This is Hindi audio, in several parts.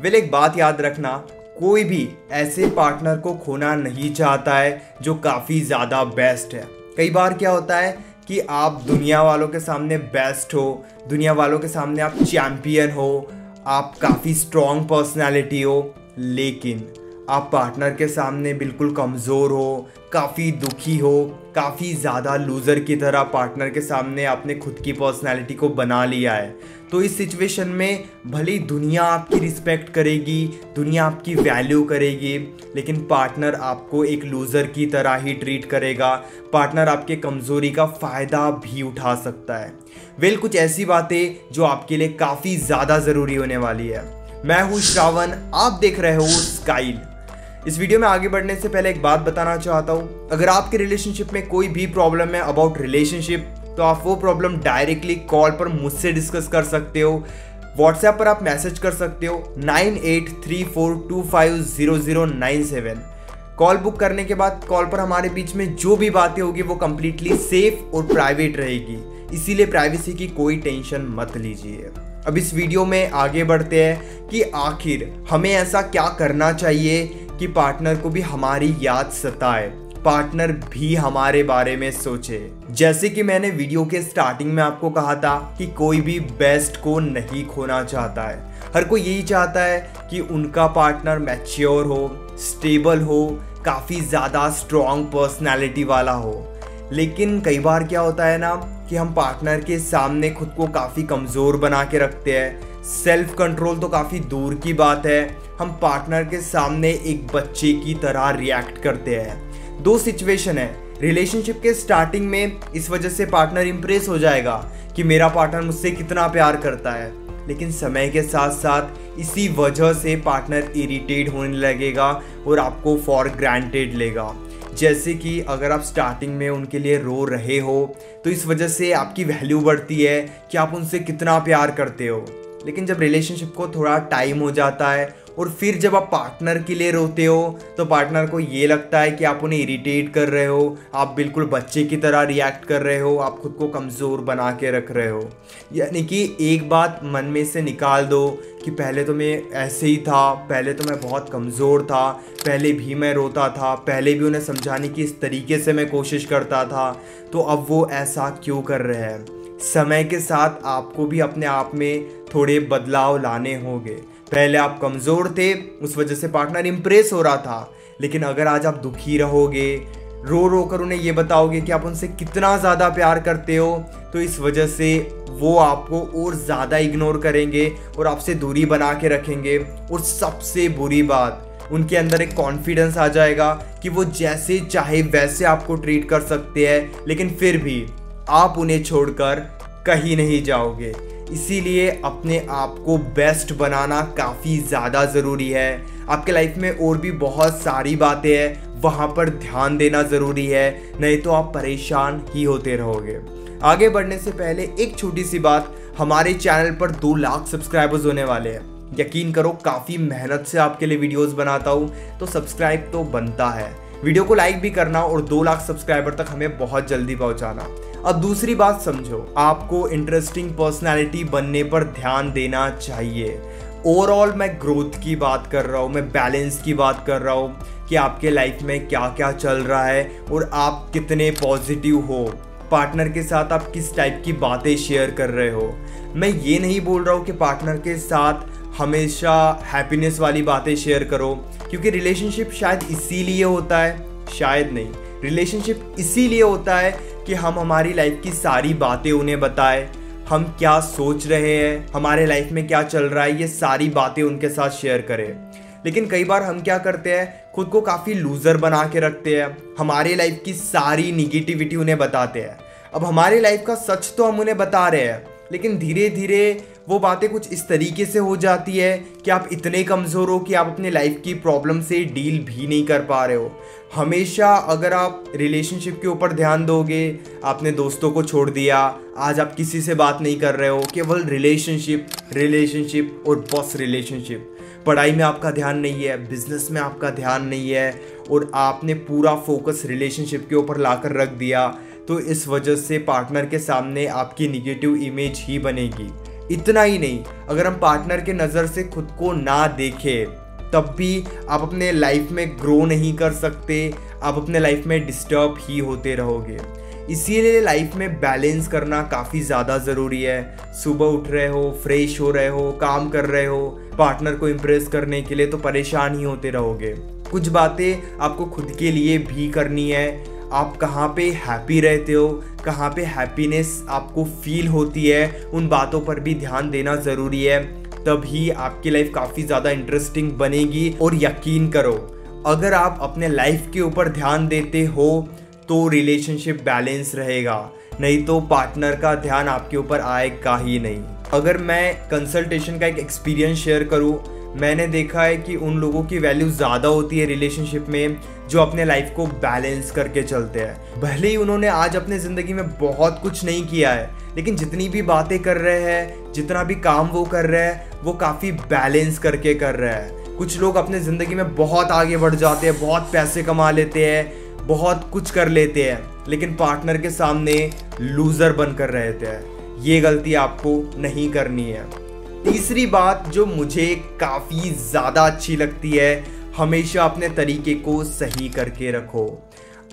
वेल एक बात याद रखना, कोई भी ऐसे पार्टनर को खोना नहीं चाहता है जो काफ़ी ज़्यादा बेस्ट है। कई बार क्या होता है कि आप दुनिया वालों के सामने बेस्ट हो, दुनिया वालों के सामने आप चैम्पियन हो, आप काफ़ी स्ट्रॉन्ग पर्सनालिटी हो, लेकिन आप पार्टनर के सामने बिल्कुल कमज़ोर हो, काफ़ी दुखी हो, काफ़ी ज़्यादा लूज़र की तरह पार्टनर के सामने आपने खुद की पर्सनालिटी को बना लिया है। तो इस सिचुएशन में भले ही दुनिया आपकी रिस्पेक्ट करेगी, दुनिया आपकी वैल्यू करेगी, लेकिन पार्टनर आपको एक लूज़र की तरह ही ट्रीट करेगा। पार्टनर आपके कमज़ोरी का फ़ायदा भी उठा सकता है। वेल कुछ ऐसी बातें जो आपके लिए काफ़ी ज़्यादा ज़रूरी होने वाली है। मैं हूँ श्रावण, आप देख रहे हो स्काइल। इस वीडियो में आगे बढ़ने से पहले एक बात बताना चाहता हूँ, अगर आपके रिलेशनशिप में कोई भी प्रॉब्लम है अबाउट रिलेशनशिप, तो आप वो प्रॉब्लम डायरेक्टली कॉल पर मुझसे डिस्कस कर सकते हो। व्हाट्सएप पर आप मैसेज कर सकते हो 9834250097। कॉल बुक करने के बाद कॉल पर हमारे बीच में जो भी बातें होगी वो कंप्लीटली सेफ और प्राइवेट रहेगी, इसीलिए प्राइवेसी की कोई टेंशन मत लीजिए। अब इस वीडियो में आगे बढ़ते हैं कि आखिर हमें ऐसा क्या करना चाहिए कि पार्टनर को भी हमारी याद सताए, पार्टनर भी हमारे बारे में सोचे। जैसे कि मैंने वीडियो के स्टार्टिंग में आपको कहा था कि कोई भी बेस्ट को नहीं खोना चाहता है। हर कोई यही चाहता है कि उनका पार्टनर मैच्योर हो, स्टेबल हो, काफ़ी ज़्यादा स्ट्रॉन्ग पर्सनैलिटी वाला हो। लेकिन कई बार क्या होता है ना कि हम पार्टनर के सामने खुद को काफ़ी कमज़ोर बना के रखते हैं। सेल्फ कंट्रोल तो काफ़ी दूर की बात है, हम पार्टनर के सामने एक बच्चे की तरह रिएक्ट करते हैं। दो सिचुएशन है। रिलेशनशिप के स्टार्टिंग में इस वजह से पार्टनर इंप्रेस हो जाएगा कि मेरा पार्टनर मुझसे कितना प्यार करता है, लेकिन समय के साथ साथ इसी वजह से पार्टनर इरिटेट होने लगेगा और आपको फॉर ग्रांटेड लेगा। जैसे कि अगर आप स्टार्टिंग में उनके लिए रो रहे हो तो इस वजह से आपकी वैल्यू बढ़ती है कि आप उनसे कितना प्यार करते हो। लेकिन जब रिलेशनशिप को थोड़ा टाइम हो जाता है और फिर जब आप पार्टनर के लिए रोते हो तो पार्टनर को ये लगता है कि आप उन्हें इरिटेट कर रहे हो, आप बिल्कुल बच्चे की तरह रिएक्ट कर रहे हो, आप खुद को कमज़ोर बना के रख रहे हो। यानी कि एक बात मन में से निकाल दो कि पहले तो मैं ऐसे ही था, पहले तो मैं बहुत कमज़ोर था, पहले भी मैं रोता था, पहले भी उन्हें समझाने की इस तरीके से मैं कोशिश करता था, तो अब वो ऐसा क्यों कर रहे हैं। समय के साथ आपको भी अपने आप में थोड़े बदलाव लाने होंगे। पहले आप कमज़ोर थे, उस वजह से पार्टनर इंप्रेस हो रहा था, लेकिन अगर आज आप दुखी रहोगे, रो रो कर उन्हें ये बताओगे कि आप उनसे कितना ज़्यादा प्यार करते हो, तो इस वजह से वो आपको और ज़्यादा इग्नोर करेंगे और आपसे दूरी बना के रखेंगे। और सबसे बुरी बात, उनके अंदर एक कॉन्फिडेंस आ जाएगा कि वो जैसे चाहे वैसे आपको ट्रीट कर सकते हैं, लेकिन फिर भी आप उन्हें छोड़कर कहीं नहीं जाओगे। इसीलिए अपने आप को बेस्ट बनाना काफ़ी ज़्यादा ज़रूरी है। आपके लाइफ में और भी बहुत सारी बातें हैं, वहाँ पर ध्यान देना ज़रूरी है, नहीं तो आप परेशान ही होते रहोगे। आगे बढ़ने से पहले एक छोटी सी बात, हमारे चैनल पर 2 लाख सब्सक्राइबर्स होने वाले हैं। यकीन करो काफ़ी मेहनत से आपके लिए वीडियोस बनाता हूँ, तो सब्सक्राइब तो बनता है। वीडियो को लाइक भी करना और 2 लाख सब्सक्राइबर तक हमें बहुत जल्दी पहुँचाना। अब दूसरी बात समझो, आपको इंटरेस्टिंग पर्सनालिटी बनने पर ध्यान देना चाहिए। ओवरऑल मैं ग्रोथ की बात कर रहा हूँ, मैं बैलेंस की बात कर रहा हूँ कि आपके लाइफ में क्या क्या चल रहा है और आप कितने पॉजिटिव हो, पार्टनर के साथ आप किस टाइप की बातें शेयर कर रहे हो। मैं ये नहीं बोल रहा हूँ कि पार्टनर के साथ हमेशा हैप्पीनेस वाली बातें शेयर करो, क्योंकि रिलेशनशिप शायद इसीलिए होता है, शायद नहीं, रिलेशनशिप इसीलिए होता है कि हम हमारी लाइफ की सारी बातें उन्हें बताएं, हम क्या सोच रहे हैं, हमारे लाइफ में क्या चल रहा है, ये सारी बातें उनके साथ शेयर करें। लेकिन कई बार हम क्या करते हैं, खुद को काफ़ी लूज़र बना के रखते हैं, हमारी लाइफ की सारी निगेटिविटी उन्हें बताते हैं। अब हमारी लाइफ का सच तो हम उन्हें बता रहे हैं, लेकिन धीरे धीरे वो बातें कुछ इस तरीके से हो जाती है कि आप इतने कमज़ोर हो कि आप अपने लाइफ की प्रॉब्लम से डील भी नहीं कर पा रहे हो। हमेशा अगर आप रिलेशनशिप के ऊपर ध्यान दोगे, आपने दोस्तों को छोड़ दिया, आज आप किसी से बात नहीं कर रहे हो, केवल रिलेशनशिप और बस रिलेशनशिप, पढ़ाई में आपका ध्यान नहीं है, बिजनेस में आपका ध्यान नहीं है, और आपने पूरा फोकस रिलेशनशिप के ऊपर लाकर रख दिया, तो इस वजह से पार्टनर के सामने आपकी निगेटिव इमेज ही बनेगी। इतना ही नहीं, अगर हम पार्टनर के नज़र से खुद को ना देखें तब भी आप अपने लाइफ में ग्रो नहीं कर सकते, आप अपने लाइफ में डिस्टर्ब ही होते रहोगे। इसीलिए लाइफ में बैलेंस करना काफ़ी ज़्यादा ज़रूरी है। सुबह उठ रहे हो, फ्रेश हो रहे हो, काम कर रहे हो, पार्टनर को इम्प्रेस करने के लिए, तो परेशान ही होते रहोगे। कुछ बातें आपको खुद के लिए भी करनी है। आप कहाँ पे हैप्पी रहते हो, कहाँ पे हैप्पीनेस आपको फील होती है, उन बातों पर भी ध्यान देना ज़रूरी है। तभी आपकी लाइफ काफ़ी ज़्यादा इंटरेस्टिंग बनेगी। और यकीन करो, अगर आप अपने लाइफ के ऊपर ध्यान देते हो तो रिलेशनशिप बैलेंस रहेगा, नहीं तो पार्टनर का ध्यान आपके ऊपर आएगा ही नहीं। अगर मैं कंसल्टेशन का एक एक्सपीरियंस शेयर करूँ, मैंने देखा है कि उन लोगों की वैल्यू ज़्यादा होती है रिलेशनशिप में जो अपने लाइफ को बैलेंस करके चलते हैं। भले ही उन्होंने आज अपने ज़िंदगी में बहुत कुछ नहीं किया है, लेकिन जितनी भी बातें कर रहे हैं, जितना भी काम वो कर रहे हैं, वो काफ़ी बैलेंस करके कर रहे हैं। कुछ लोग अपने ज़िंदगी में बहुत आगे बढ़ जाते हैं, बहुत पैसे कमा लेते हैं, बहुत कुछ कर लेते हैं, लेकिन पार्टनर के सामने लूज़र बनकर रहते हैं। ये गलती आपको नहीं करनी है। तीसरी बात जो मुझे काफ़ी ज़्यादा अच्छी लगती है, हमेशा अपने तरीके को सही करके रखो।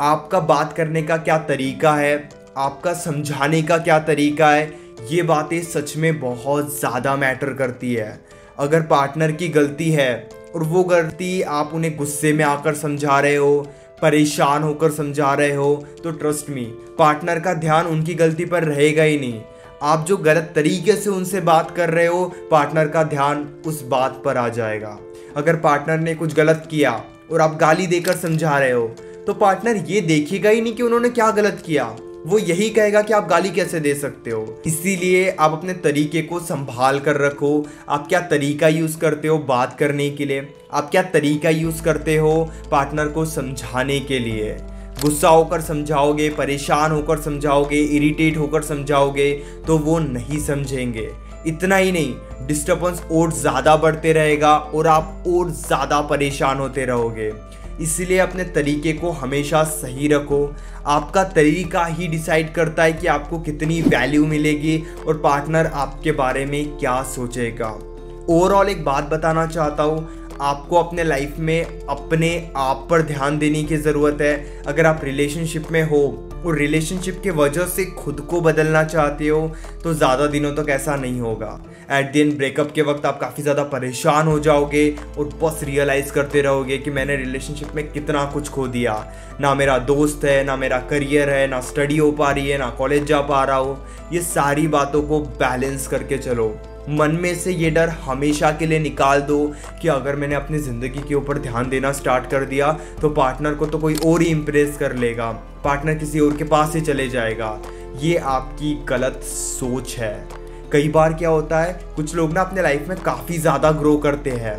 आपका बात करने का क्या तरीका है, आपका समझाने का क्या तरीका है, ये बातें सच में बहुत ज़्यादा मैटर करती है। अगर पार्टनर की गलती है और वो गलती आप उन्हें गुस्से में आकर समझा रहे हो, परेशान होकर समझा रहे हो, तो ट्रस्ट मी, पार्टनर का ध्यान उनकी गलती पर रहेगा ही नहीं। आप जो गलत तरीके से उनसे बात कर रहे हो, पार्टनर का ध्यान उस बात पर आ जाएगा। अगर पार्टनर ने कुछ गलत किया और आप गाली देकर समझा रहे हो, तो पार्टनर ये देखेगा ही नहीं कि उन्होंने क्या गलत किया, वो यही कहेगा कि आप गाली कैसे दे सकते हो। इसीलिए आप अपने तरीके को संभाल कर रखो। आप क्या तरीका यूज़ करते हो बात करने के लिए, आप क्या तरीका यूज़ करते हो पार्टनर को समझाने के लिए। गुस्सा होकर समझाओगे, परेशान होकर समझाओगे, इरिटेट होकर समझाओगे, तो वो नहीं समझेंगे। इतना ही नहीं, डिस्टर्बेंस और ज़्यादा बढ़ते रहेगा और आप और ज़्यादा परेशान होते रहोगे। इसलिए अपने तरीके को हमेशा सही रखो। आपका तरीका ही डिसाइड करता है कि आपको कितनी वैल्यू मिलेगी और पार्टनर आपके बारे में क्या सोचेगा। ओवरऑल एक बात बताना चाहता हूँ, आपको अपने लाइफ में अपने आप पर ध्यान देने की ज़रूरत है। अगर आप रिलेशनशिप में हो और रिलेशनशिप के वजह से खुद को बदलना चाहते हो, तो ज़्यादा दिनों तक ऐसा नहीं होगा। एट द एंड ब्रेकअप के वक्त आप काफ़ी ज़्यादा परेशान हो जाओगे और बस रियलाइज़ करते रहोगे कि मैंने रिलेशनशिप में कितना कुछ खो दिया। ना मेरा दोस्त है, ना मेरा करियर है, ना स्टडी हो पा रही है, ना कॉलेज जा पा रहा हूँ। ये सारी बातों को बैलेंस करके चलो। मन में से ये डर हमेशा के लिए निकाल दो कि अगर मैंने अपनी ज़िंदगी के ऊपर ध्यान देना स्टार्ट कर दिया तो पार्टनर को तो कोई और ही इम्प्रेस कर लेगा, पार्टनर किसी और के पास ही चले जाएगा। ये आपकी गलत सोच है। कई बार क्या होता है, कुछ लोग ना अपने लाइफ में काफ़ी ज़्यादा ग्रो करते हैं।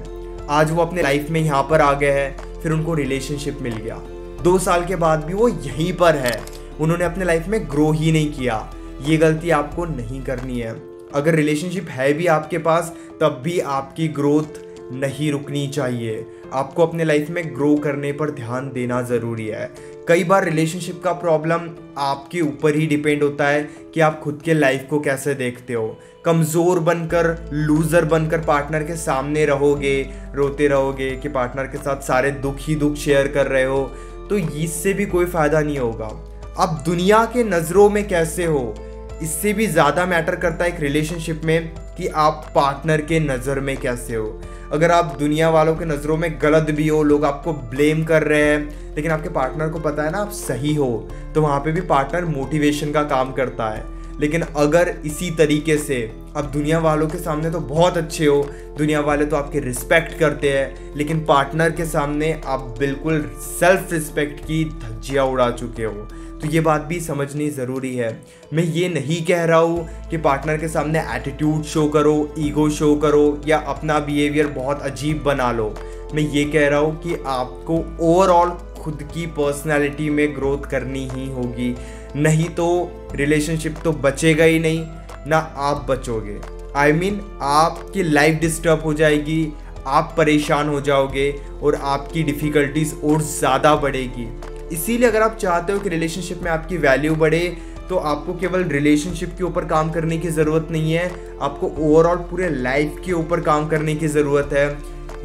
आज वो अपने लाइफ में यहाँ पर आ गए हैं, फिर उनको रिलेशनशिप मिल गया, 2 साल के बाद भी वो यहीं पर है, उन्होंने अपने लाइफ में ग्रो ही नहीं किया। ये गलती आपको नहीं करनी है। अगर रिलेशनशिप है भी आपके पास, तब भी आपकी ग्रोथ नहीं रुकनी चाहिए। आपको अपने लाइफ में ग्रो करने पर ध्यान देना ज़रूरी है। कई बार रिलेशनशिप का प्रॉब्लम आपके ऊपर ही डिपेंड होता है कि आप खुद के लाइफ को कैसे देखते हो। कमज़ोर बनकर, लूज़र बनकर पार्टनर के सामने रहोगे, रोते रहोगे कि पार्टनर के साथ सारे दुख ही दुख शेयर कर रहे हो, तो इससे भी कोई फ़ायदा नहीं होगा। आप दुनिया के नज़रों में कैसे हो, इससे भी ज़्यादा मैटर करता है एक रिलेशनशिप में कि आप पार्टनर के नज़र में कैसे हो। अगर आप दुनिया वालों के नज़रों में गलत भी हो, लोग आपको ब्लेम कर रहे हैं, लेकिन आपके पार्टनर को पता है ना आप सही हो, तो वहाँ पे भी पार्टनर मोटिवेशन का काम करता है। लेकिन अगर इसी तरीके से आप दुनिया वालों के सामने तो बहुत अच्छे हो, दुनिया वाले तो आपकी रिस्पेक्ट करते हैं, लेकिन पार्टनर के सामने आप बिल्कुल सेल्फ रिस्पेक्ट की धज्जियाँ उड़ा चुके हो, तो ये बात भी समझनी ज़रूरी है। मैं ये नहीं कह रहा हूँ कि पार्टनर के सामने एटीट्यूड शो करो, ईगो शो करो या अपना बिहेवियर बहुत अजीब बना लो। मैं ये कह रहा हूँ कि आपको ओवरऑल खुद की पर्सनैलिटी में ग्रोथ करनी ही होगी, नहीं तो रिलेशनशिप तो बचेगा ही नहीं, ना आप बचोगे। I mean, आपकी लाइफ डिस्टर्ब हो जाएगी, आप परेशान हो जाओगे और आपकी डिफ़िकल्टीज और ज़्यादा बढ़ेगी। इसीलिए अगर आप चाहते हो कि रिलेशनशिप में आपकी वैल्यू बढ़े, तो आपको केवल रिलेशनशिप के ऊपर काम करने की ज़रूरत नहीं है, आपको ओवरऑल पूरे लाइफ के ऊपर काम करने की ज़रूरत है।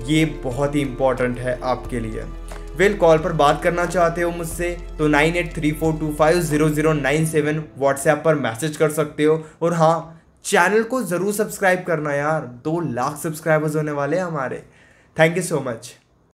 ये बहुत ही इंपॉर्टेंट है आपके लिए। कॉल पर बात करना चाहते हो मुझसे तो 9834250097 व्हाट्सएप पर मैसेज कर सकते हो। और हाँ, चैनल को ज़रूर सब्सक्राइब करना यार, 2 लाख सब्सक्राइबर्स होने वाले हैं हमारे। Thank you so much.